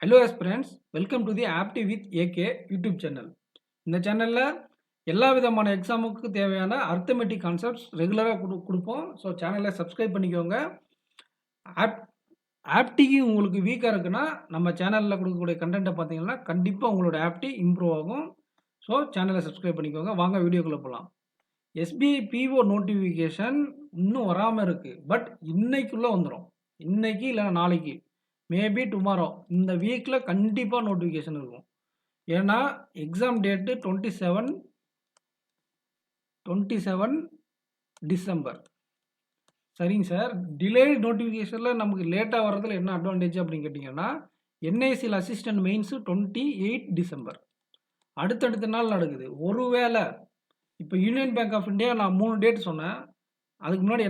Hello friends, welcome to the Apti with AK YouTube channel. இந்த சேனலில் எல்லா விதமான எக்ஸாமுக்கு தேவையான அர்த்தமெட்டிக் கான்செப்ட்ஸ் ரெகுலராக கொடுப்போம். ஸோ சேனலை சப்ஸ்கிரைப் பண்ணிக்கோங்க. ஆப் ஆப்டிக்கு உங்களுக்கு வீக்காக இருக்குன்னா நம்ம சேனலில் கொடுக்கக்கூடிய கண்டென்ட்டை பார்த்தீங்கன்னா கண்டிப்பாக உங்களோட ஆப்டி இம்ப்ரூவ் ஆகும். ஸோ சேனலை சப்ஸ்கிரைப் பண்ணிக்கோங்க. வாங்க வீடியோக்குள்ளே போகலாம். எஸ்பிஐ பிஓ நோட்டிஃபிகேஷன் இன்னும் வராமல் இருக்குது. பட் இன்னைக்குள்ளே வந்துடும். இன்னைக்கு இல்லைனா நாளைக்கு, மேபி டுமாரோ, இந்த வீக்கில் கண்டிப்பாக நோட்டிஃபிகேஷன் இருக்கும். ஏன்னா எக்ஸாம் டேட்டு 27 டிசம்பர். சரிங்க சார். டிலேட் நோட்டிஃபிகேஷனில் நமக்கு லேட்டாக வர்றதுல என்ன அட்வான்டேஜ் அப்படின்னு கேட்டிங்கன்னா, என்ஐசியில் அசிஸ்டன்ட் மெயின்ஸு 28 டிசம்பர். அடுத்தடுத்த நாள் நடக்குது. ஒருவேளை இப்போ யூனியன் பேங்க் ஆஃப் இந்தியா நான் 3 டேட் சொன்னேன். அதுக்கு முன்னாடி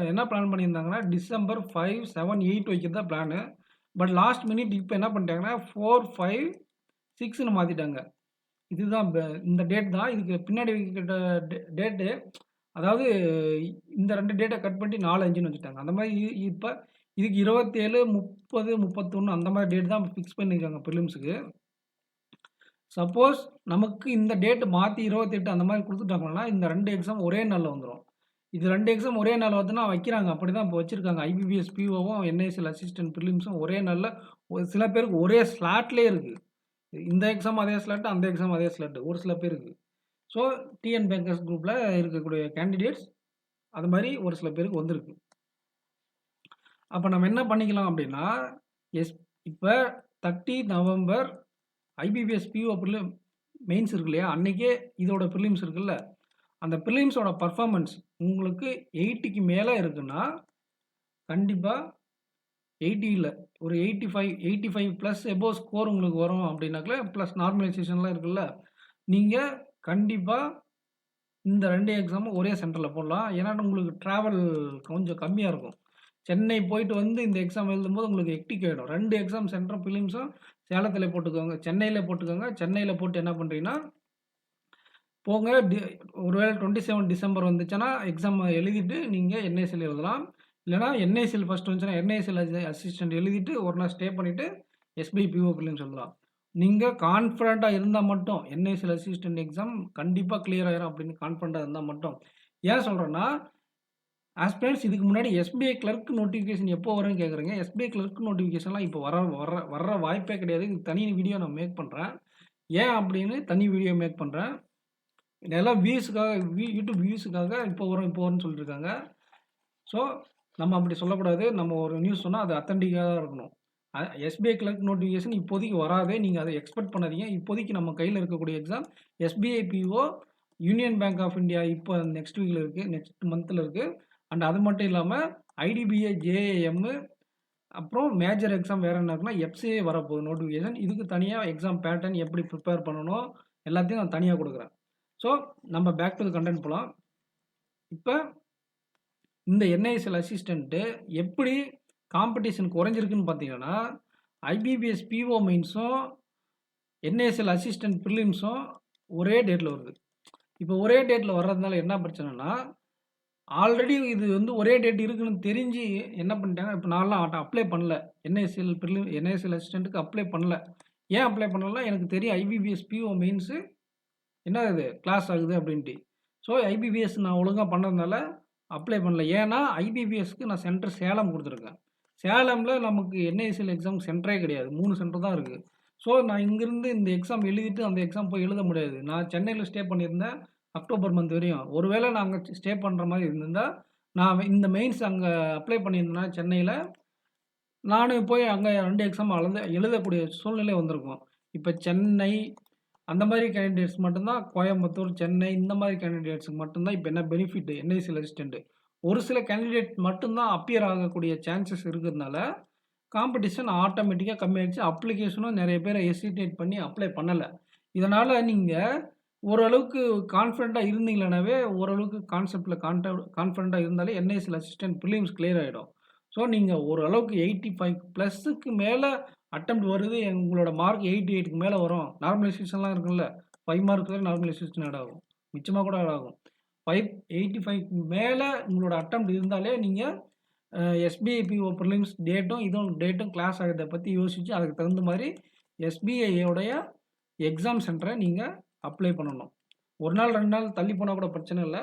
என்ன பிளான் பண்ணியிருந்தாங்கன்னா டிசம்பர் 5, 7, 8 வைக்கிறதா பிளானு. பட் லாஸ்ட் மினிட் இப்போ என்ன பண்ணிட்டாங்கன்னா 4, 5, 6ன்னு மாற்றிட்டாங்க. இதுதான் இந்த டேட் தான். இதுக்கு பின்னாடி வைக்கிற டேட்டு, அதாவது இந்த 2 டேட்டை கட் பண்ணி 4, 5ன்னு வச்சுட்டாங்க. அந்த மாதிரி இப்போ இதுக்கு 27, 30, 31 அந்த மாதிரி டேட் தான் ஃபிக்ஸ் பண்ணியிருக்காங்க ப்ரிலிம்ஸுக்கு. சப்போஸ் நமக்கு இந்த டேட் மாற்றி 28 அந்த மாதிரி கொடுத்துட்டாங்கன்னா இந்த 2 எக்ஸாம் ஒரே நாளில் வந்துடும். இது 2 எக்ஸாம் ஒரே நாள் வந்துன்னா வைக்கிறாங்க. அப்படி தான் இப்போ வச்சுருக்காங்க. ஐபிபிஎஸ் பிஓவும் என்ஐசிஎல் அசிஸ்டன்ட் ப்ரிலிம்ஸும் ஒரே நாளில் ஒரு சில பேருக்கு ஒரே ஸ்லாட்லேயே இருக்குது. இந்த எக்ஸாம் அதே ஸ்லாட்டு, அந்த எக்ஸாம் அதே ஸ்லாட்டு ஒரு சில பேருக்கு. ஸோ டிஎன் பேங்கர்ஸ் குரூப்பில் இருக்கக்கூடிய கேண்டிடேட்ஸ் அது மாதிரி ஒரு சில பேருக்கு வந்திருக்கு. அப்போ நம்ம என்ன பண்ணிக்கலாம் அப்படின்னா, இப்போ 30 நவம்பர் ஐபிபிஎஸ் பிஓ மெயின்ஸ் இருக்கு இல்லையா, அன்றைக்கே இதோட ப்ரிலிம்ஸ் இருக்குல்ல, அந்த ப்ரிலிம்ஸோட பர்ஃபார்மன்ஸ் உங்களுக்கு 80க்கு மேலே இருக்குன்னா கண்டிப்பாக 80 இல்லை, ஒரு 85 ப்ளஸ் எபோவ் ஸ்கோர் உங்களுக்கு வரும் அப்படின்னாக்கல, ப்ளஸ் நார்மலைசேஷன்லாம் இருக்குல்ல, நீங்கள் கண்டிப்பாக இந்த 2 எக்ஸாமும் ஒரே சென்டரில் போடலாம். ஏன்னா உங்களுக்கு ட்ராவல் கொஞ்சம் கம்மியாக இருக்கும். சென்னை போயிட்டு வந்து இந்த எக்ஸாம் எழுதும்போது உங்களுக்கு ஹெக்டிக் ஆகிடும். 2 எக்ஸாம் சென்டரும் ப்ரிலிம்ஸும் சேலத்தில் போட்டுக்கோங்க, சென்னையில் போட்டுக்கோங்க. சென்னையில் போட்டு என்ன பண்ணுறீங்கன்னா போங்க. ஒருவேளை 27 டிசம்பர் வந்துச்சுன்னா எக்ஸாம் எழுதிட்டு நீங்கள் என்ஐசியில் எழுதலாம். இல்லைனா என்ஐசியில் ஃபஸ்ட் வந்துச்சுன்னா என்ஐசியில் அசிஸ்டன்ட் எழுதிட்டு ஒரு நாள் ஸ்டே பண்ணிவிட்டு எஸ்பிஐ பிஓ ப்ரிலிம்ஸ் எழுதலாம். நீங்கள் கான்ஃபிடண்ட்டாக இருந்தால் மட்டும் என்ஐசியில் அசிஸ்டன்ட் எக்ஸாம் கண்டிப்பாக கிளியர் ஆகிரும் அப்படின்னு கான்ஃபிடண்ட்டாக இருந்தால் மட்டும். ஏன் சொல்கிறேன்னா, ஆஸ்பிரண்ட்ஸ் இதுக்கு முன்னாடி எஸ்பிஐ கிளர்க் நோட்டிஃபிகேஷன் எப்போ வரும்னு கேட்குறீங்க. எஸ்பிஐ கிளர்க் நோட்டிஃபிகேஷன்லாம் இப்போ வர்ற வாய்ப்பே கிடையாது. இது தனி வீடியோ நான் மேக் பண்ணுறேன். ஏன் அப்படின்னு தனி வீடியோ மேக் பண்ணுறேன். இதெல்லாம் வியூஸுக்காக, யூடியூப் வியூஸுக்காக இப்போ வரும்னு சொல்லியிருக்காங்க. ஸோ நம்ம அப்படி சொல்லக்கூடாது. நம்ம ஒரு நியூஸ் சொன்னால் அது அத்தன்டிக்காக தான் இருக்கணும். எஸ்பிஐ கிளர்க் நோட்டிஃபிகேஷன் இப்போதைக்கு வராதே, நீங்கள் அதை எக்ஸ்பெக்ட் பண்ணாதீங்க. இப்போதைக்கு நம்ம கையில் இருக்கக்கூடிய exam SBI PO, Union Bank of India இப்போ நெக்ஸ்ட் வீக்கில் இருக்குது, நெக்ஸ்ட் மந்தில் இருக்குது. அண்ட் அது மட்டும் இல்லாமல் ஐடிபிஐ, ஜேஏஎம், அப்புறம் மேஜர் எக்ஸாம் வேறு என்ன இருக்குன்னா எஃப்சிஏ வரப்போகுது நோட்டிஃபிகேஷன். இதுக்கு தனியாக எக்ஸாம் பேட்டர்ன் எப்படி ப்ரிப்பேர் பண்ணணும் எல்லாத்தையும் நான் தனியாக கொடுக்குறேன். ஸோ நம்ம பேக் டு த கண்டென்ட் போகலாம். இப்போ இந்த என்ஐசிஎல் அசிஸ்டண்ட்டு எப்படி காம்படிஷன் குறைஞ்சிருக்குன்னு பார்த்தீங்கன்னா, ஐபிபிஎஸ் பிஓ மெயின்ஸும் என்ஐசிஎல் அசிஸ்டன்ட் ப்ரிலிம்ஸும் ஒரே டேட்டில் வருது. இப்போ ஒரே டேட்டில் வர்றதுனால என்ன பிரச்சனைனா, ஆல்ரெடி இது வந்து ஒரே டேட் இருக்குன்னு தெரிஞ்சு என்ன பண்ணிட்டாங்க, இப்போ நான்லாம் அப்ளை பண்ணல. என்ஐசிஎல் அசிஸ்டண்ட்டுக்கு அப்ளை பண்ணல. ஏன் அப்ளை பண்ணலாம், எனக்கு தெரியும் ஐபிபிஎஸ் பிஓ மெயின்ஸு என்ன இது கிளாஸ் ஆகுது அப்படின்ட்டு. ஸோ ஐபிபிஎஸ் நான் ஒழுங்காக பண்ணதுனால அப்ளை பண்ணல. ஏன்னா ஐபிபிஎஸ்க்கு நான் சென்டர் சேலம் கொடுத்துருக்கேன். சேலமில் நமக்கு என்ஐசிஎல் எக்ஸாம் சென்டரே கிடையாது, 3 சென்டர் தான் இருக்குது. ஸோ நான் இங்கேருந்து இந்த எக்ஸாம் எழுதிட்டு அந்த எக்ஸாம் போய் எழுத முடியாது. நான் சென்னையில் ஸ்டே பண்ணியிருந்தேன் அக்டோபர் மந்த் வரையும். ஒருவேளை நான் அங்கே ஸ்டே பண்ணுற மாதிரி இருந்திருந்தால் நான் இந்த மெயின்ஸ் அங்கே அப்ளை பண்ணியிருந்தேன்னா சென்னையில், நானும் போய் அங்கே 2 எக்ஸாம் எழுதக்கூடிய சூழ்நிலை வந்திருக்கும். இப்போ சென்னை அந்த மாதிரி கேண்டிடேட்ஸ் மட்டும்தான், கோயம்புத்தூர், சென்னை இந்த மாதிரி கேண்டிடேட்ஸுக்கு மட்டும்தான் இப்போ என்ன பெனிஃபிட் என்ஐசிஎல் அசிஸ்டண்ட்டு. ஒரு சில கேண்டிடேட் மட்டும்தான் அப்பியர் ஆகக்கூடிய சான்சஸ் இருக்கிறதுனால காம்படிஷன் ஆட்டோமேட்டிக்காக கம்மியாகிடுச்சு. அப்ளிகேஷனும் நிறைய பேர் ஹெசிடேட் பண்ணி அப்ளை பண்ணலை. இதனால் நீங்கள் ஓரளவுக்கு கான்ஃபிடண்ட்டாக இருந்தீங்களானாவே, ஓரளவுக்கு கான்செப்டில் கான்ஃபிடண்ட்டாக இருந்தாலே என்ஐசிஎல் அசிஸ்டன்ட் ப்ரிலிம்ஸ் கிளியர் ஆகிடும். ஸோ நீங்கள் ஓரளவுக்கு 85 ப்ளஸுக்கு மேலே அட்டெம்ப்ட் வருது, உங்களோட மார்க் 88க்கு மேலே வரும். நார்மலைசேஷன்லாம் இருக்குல்ல, 5 மார்க் வரை நார்மலைசேஷன் ஆட் ஆகும், மிச்சமாக கூட ஆட் ஆகும். 85க்கு மேலே உங்களோட அட்டெம்ப்ட் இருந்தாலே நீங்கள் எஸ்பிஐபிஓ ப்ரிலிம்ஸ் டேட்டும் இதுவும் டேட்டும் கிளாஸ் ஆகிறத பற்றி யோசித்து அதுக்கு தகுந்த மாதிரி எஸ்பிஐயோடைய எக்ஸாம் சென்டரை நீங்கள் அப்ளை பண்ணணும். ஒரு நாள் 2 நாள் தள்ளி போனால் கூட பிரச்சனை இல்லை.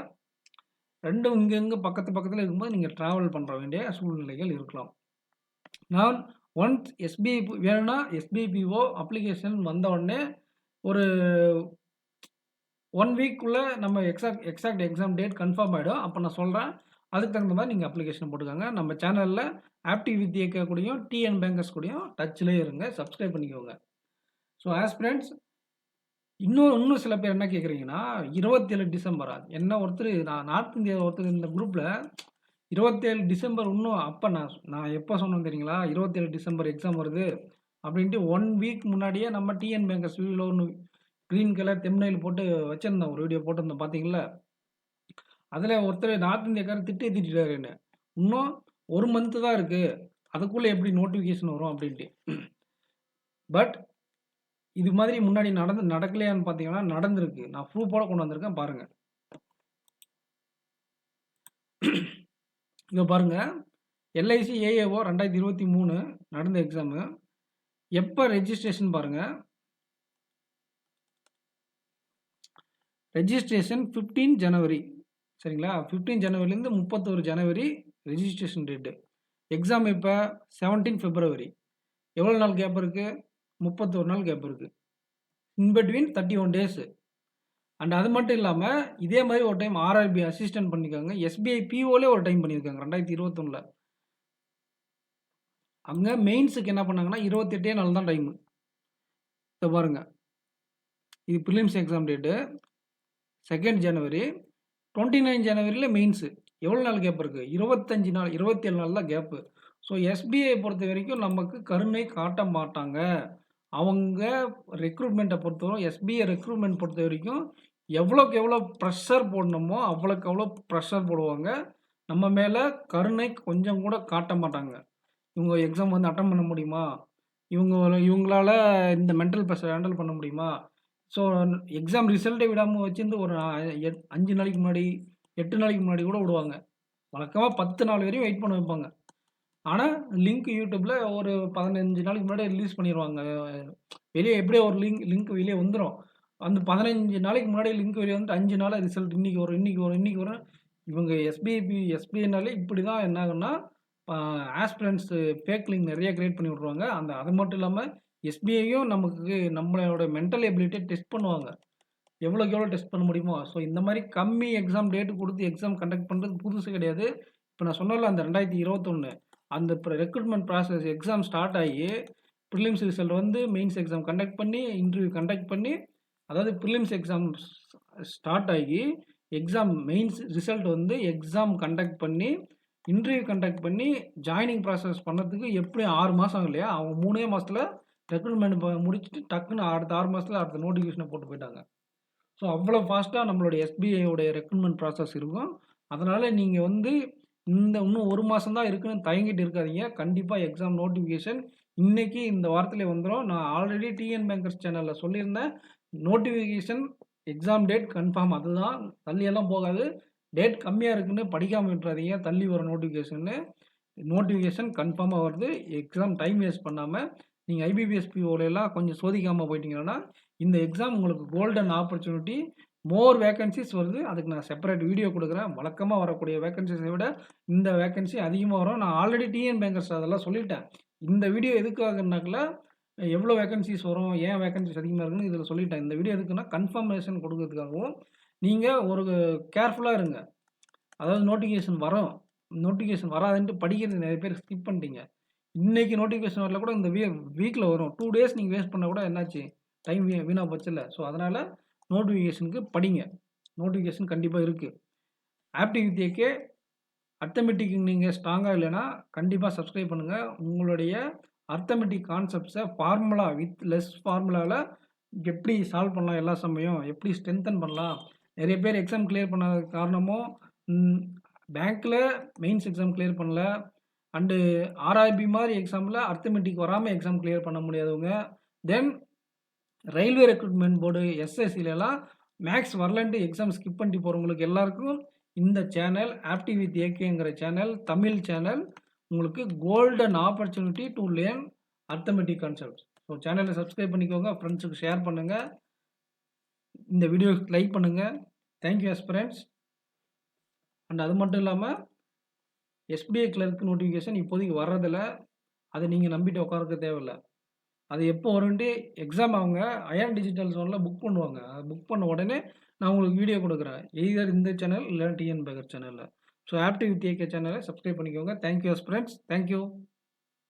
ரெண்டும் இங்கே பக்கத்தில் இருக்கும்போது நீங்கள் ட்ராவல் பண்ணுற வேண்டிய சூழ்நிலைகள் இருக்கலாம். நான் ஒன்ஸ் எஸ்பிஐ வேணும்னா எஸ்பிஐபிஓ அப்ளிகேஷன் வந்த உடனே ஒரு 1 வீக்குள்ளே நம்ம எக்ஸாக்ட் எக்ஸாம் டேட் கன்ஃபார்ம் ஆகிடும். அப்போ நான் சொல்கிறேன், அதுக்கு தகுந்த மாதிரி நீங்கள் அப்ளிகேஷன் போட்டுக்கோங்க. நம்ம சேனலில் ஆப்டிவ் வித் ஏகே கூடயும் டிஎன் பேங்கர்ஸ் கூடயும் டச்சிலே இருங்க, சப்ஸ்கிரைப் பண்ணிக்கோங்க. ஸோ ஆஸ்பிரண்ட்ஸ், இன்னும் சில பேர் என்ன கேட்குறீங்கன்னா 27 டிசம்பரா? என்ன ஒருத்தர் நார்த் இந்தியா ஒருத்தர் இந்த குரூப்பில் 27 டிசம்பர் இன்னும் அப்போ நான் எப்போ சொன்னேன் தெரியுங்களா? 27 டிசம்பர் எக்ஸாம் வருது அப்படின்ட்டு 1 வீக் முன்னாடியே நம்ம டிஎன் பேங்கர்ஸ் வீடியோவில் ஒன்று க்ரீன் கலர் தெம்ப்நெயில் போட்டு வச்சுருந்தேன், ஒரு வீடியோ போட்டிருந்தேன் பார்த்தீங்களா? அதில் ஒருத்தர் நார்த் இந்தியாக்காரர் திட்டிட்டாரு என்ன, இன்னும் 1 மந்த்து தான் இருக்குது, அதுக்குள்ளே எப்படி நோட்டிஃபிகேஷன் வரும் அப்படின்ட்டு. பட் இது மாதிரி முன்னாடி நடக்கலையான்னு பார்த்தீங்கன்னா நடந்திருக்கு. நான் ப்ரூஃபோட கொண்டு வந்திருக்கேன் பாருங்கள். இங்கே பாருங்கள், எல்ஐசி ஏஏஓ 2023 நடந்த எக்ஸாமு. எப்போ ரெஜிஸ்ட்ரேஷன் பாருங்கள், ரெஜிஸ்ட்ரேஷன் 15 ஜனவரி, சரிங்களா? 15 ஜனவரிலேருந்து 31 ஜனவரி ரெஜிஸ்ட்ரேஷன் டேட்டு. எக்ஸாம் இப்போ 17 பிப்ரவரி. எவ்வளோ நாள் கேப் இருக்குது? 31 நாள் கேப் இருக்குது. In between 31 days. அண்ட் அது மட்டும் இல்லாமல் இதே மாதிரி ஒரு டைம் ஆர்ஆர்பி அசிஸ்டன்ட் பண்ணியிருக்காங்க, எஸ்பிஐ பிஓலே ஒரு டைம் பண்ணியிருக்காங்க 2021. அங்கே மெயின்ஸுக்கு என்ன பண்ணாங்கன்னா 28 நாள் தான் டைமு. இதை பாருங்கள், இது ப்ரிலிம்ஸ் எக்ஸாம் டேட்டு 2 ஜனவரி, 29 ஜனவரியில் மெயின்ஸு. எவ்வளோ நாள் கேப் இருக்குது? 25 நாள், 27 நாள் தான் கேப்பு. ஸோ எஸ்பிஐ பொறுத்த வரைக்கும் நமக்கு கருணை காட்ட மாட்டாங்க. அவங்க ரெக்ரூட்மெண்ட்டை பொறுத்தவரை, எஸ்பிஐ ரெக்ரூட்மெண்ட் பொறுத்த வரைக்கும் எவ்வளோக்கு எவ்வளோ ப்ரெஷர் போடணுமோ அவ்வளோக்கு எவ்வளோ ப்ரெஷர் போடுவாங்க. நம்ம மேலே கருணை கொஞ்சம் கூட காட்ட மாட்டாங்க. இவங்க எக்ஸாம் வந்து அட்டன் பண்ண முடியுமா, இவங்களால இந்த மென்டல் ப்ரெஷர் ஹேண்டில் பண்ண முடியுமா? ஸோ எக்ஸாம் ரிசல்ட்டை விடாமல் வச்சுருந்து ஒரு 5 நாளைக்கு முன்னாடி 8 நாளைக்கு முன்னாடி கூட விடுவாங்க. வழக்கமாக 10 நாள் வரையும் வெயிட் பண்ண வைப்பாங்க. ஆனால் லிங்க் யூடியூப்பில் ஒரு 15 நாளைக்கு முன்னாடி ரிலீஸ் பண்ணிடுவாங்க. வெளியே எப்படியோ ஒரு லிங்க் வெளியே வந்துடும். அந்த 15 நாளைக்கு முன்னாடி லிங்க் வெளியே வந்துட்டு 5 நாளாக ரிசல்ட் இன்றைக்கி வரும். இவங்க எஸ்பிஐனாலே இப்படி தான் என்ன ஆகுன்னா, ஆஸ்பிரண்ட்ஸு ஃபேக் லிங்க் நிறைய க்ரியேட் பண்ணி விட்ருவாங்க. அது மட்டும் இல்லாமல் எஸ்பிஐயும் நம்மளோட மென்டல் எபிலிட்டியை டெஸ்ட் பண்ணுவாங்க, எவ்வளோக்கு எவ்வளோ டெஸ்ட் பண்ண முடியுமோ. ஸோ இந்த மாதிரி கம்மி எக்ஸாம் டேட்டு கொடுத்து எக்ஸாம் கண்டக்ட் பண்ணுறது புதுசு கிடையாது. இப்போ நான் சொன்னல அந்த 2021 அந்த ரெக்ரூட்மெண்ட் ப்ராசஸ் எக்ஸாம் ஸ்டார்ட் ஆகி ப்ரிலிம்ஸ் ரிசல்ட் வந்து மெயின்ஸ் எக்ஸாம் கண்டக்ட் பண்ணி இன்டர்வியூ கண்டக்ட் பண்ணி, அதாவது ப்ரிலிம்ஸ் எக்ஸாம் ஸ்டார்ட் ஆகி எக்ஸாம் மெயின்ஸ் ரிசல்ட் வந்து எக்ஸாம் கண்டக்ட் பண்ணி இன்டர்வியூ கண்டக்ட் பண்ணி ஜாயினிங் ப்ராசஸ் பண்ணுறதுக்கு எப்படி 6 மாதம் ஆகும் இல்லையா? அவங்க 3 மாதத்தில் ரெக்ரூட்மெண்ட் முடிச்சுட்டு டக்குன்னு அடுத்த 6 மாதத்தில் அடுத்த நோட்டிஃபிகேஷனை போட்டு போயிட்டாங்க. ஸோ அவ்வளோ ஃபாஸ்ட்டாக நம்மளுடைய எஸ்பிஐயோடைய ரெக்ரூட்மெண்ட் ப்ராசஸ் இருக்கும். அதனால் நீங்கள் வந்து இன்னும் 1 மாதம் தான் இருக்குன்னு தயங்கிட்டு இருக்காதீங்க. கண்டிப்பாக எக்ஸாம் நோட்டிஃபிகேஷன் இன்றைக்கி இந்த வாரத்திலே வந்துடும். நான் ஆல்ரெடி டிஎன் பேங்கர்ஸ் சேனலில் சொல்லியிருந்தேன், நோட்டிஃபிகேஷன் எக்ஸாம் டேட் கன்ஃபார்ம், அதுதான், தள்ளியெல்லாம் போகாது. டேட் கம்மியாக இருக்குன்னு படிக்காமல் விட்டுறாதீங்க, தள்ளி வர நோட்டிஃபிகேஷன் கன்ஃபார்மாக வருது. எக்ஸாம் டைம் வேஸ்ட் பண்ணாமல் நீங்கள் ஐபிபிஎஸ் பிஓலாம் கொஞ்சம் சோதிக்காமல் போயிட்டீங்கன்னா இந்த எக்ஸாம் உங்களுக்கு கோல்டன் ஆப்பர்ச்சுனிட்டி. மோர் வேக்கன்சிஸ் வருது, அதுக்கு நான் செப்பரேட் வீடியோ கொடுக்குறேன். வழக்கமாக வரக்கூடிய வேக்கன்சிஸை விட இந்த வேக்கன்சி அதிகமாக வரும். நான் ஆல்ரெடி டிஎன் பேங்கர்ஸ் அதெல்லாம் சொல்லிட்டேன். இந்த வீடியோ எதுக்காகனாக்கில் எவ்வளோ வேக்கன்சிஸ் வரும், ஏன் வேக்கன்சிஸ் அதிகமாக இருக்குன்னு இதில் சொல்லிட்டேன். இந்த வீடியோ எதுக்குன்னா கன்ஃபர்மேஷன் கொடுக்கறதுக்காகவும் நீங்கள் ஒரு கேர்ஃபுல்லாக இருங்க. அதாவது நோட்டிஃபிகேஷன் வராதுன்ட்டு படிக்கிறது நிறைய பேர் ஸ்கிப் பண்ணிட்டீங்க. இன்றைக்கி நோட்டிஃபிகேஷன் வரல கூட இந்த வீக்கில் வரும். 2 டேஸ் நீங்கள் வேஸ்ட் பண்ணால் கூட என்னாச்சு, டைம் வீணாக போச்சு இல்லை? ஸோ அதனால் நோட்டிஃபிகேஷனுக்கு படிங்க. நோட்டிஃபிகேஷன் கண்டிப்பாக இருக்குது. ஆப்டிவ் வித் ஏகே அர்த்தமெட்டிக் நீங்கள் ஸ்ட்ராங்காக இல்லைன்னா கண்டிப்பாக சப்ஸ்கிரைப் பண்ணுங்கள். உங்களுடைய அர்த்தமெட்டிக் கான்செப்ட்ஸை ஃபார்முலா வித் லெஸ் ஃபார்முலாவில் எப்படி சால்வ் பண்ணலாம், எல்லா சமயம் எப்படி ஸ்ட்ரென்தன் பண்ணலாம். நிறைய பேர் எக்ஸாம் கிளியர் பண்ணாத காரணமும் பேங்க்கில் மெயின்ஸ் எக்ஸாம் கிளியர் பண்ணல, அண்டு ஆர்ஆர்பி மாதிரி எக்ஸாமில் அர்த்தமெட்டிக் வராமல் எக்ஸாம் கிளியர் பண்ண முடியாதவங்க, தென் ரயில்வே ரெக்ரூட்மெண்ட் போர்டு எஸ்எஸ்சிலலாம் மேக்ஸ் வரலன்ட்டு எக்ஸாம் ஸ்கிப் பண்ணிட்டு போகிறவங்களுக்கு எல்லாருக்கும் இந்த சேனல் ஆப்டி வித் ஏகேங்கிற சேனல் தமிழ் சேனல். உங்களுக்கு golden opportunity to learn arithmetic concepts. So சேனலை சப்ஸ்கிரைப் பண்ணிக்கோங்க. ஃப்ரெண்ட்ஸுக்கு ஷேர் பண்ணுங்க. இந்த வீடியோக்கு லைக் பண்ணுங்க. Thank you aspirants. அண்ட் அது மட்டும் இல்லாம எஸ்பிஐ கிளர்க் நோட்டிஃபிகேஷன் இப்போதைக்கு வர்றதில்ல. அதை நீங்க நம்பிட்டு உட்கார்றதுக்கு தேவையில்ல. அது எப்போ வரும்ன்ட்டு எக்ஸாம் அவங்க அயன் டிஜிட்டல் ஜோன்ல புக் பண்ணுவாங்க. புக் பண்ண உடனே நான் உங்களுக்கு வீடியோ கொடுக்குறேன். எய்தர் இந்த சேனல் இல்ல டிஎன் பேக்கர் சேனல்ல. ஸோ ஆப்டி வித் ஏகே சேனலை சப்ஸ்கிரைப் பண்ணிக்கோங்க. Thank you aspirants. Thank you.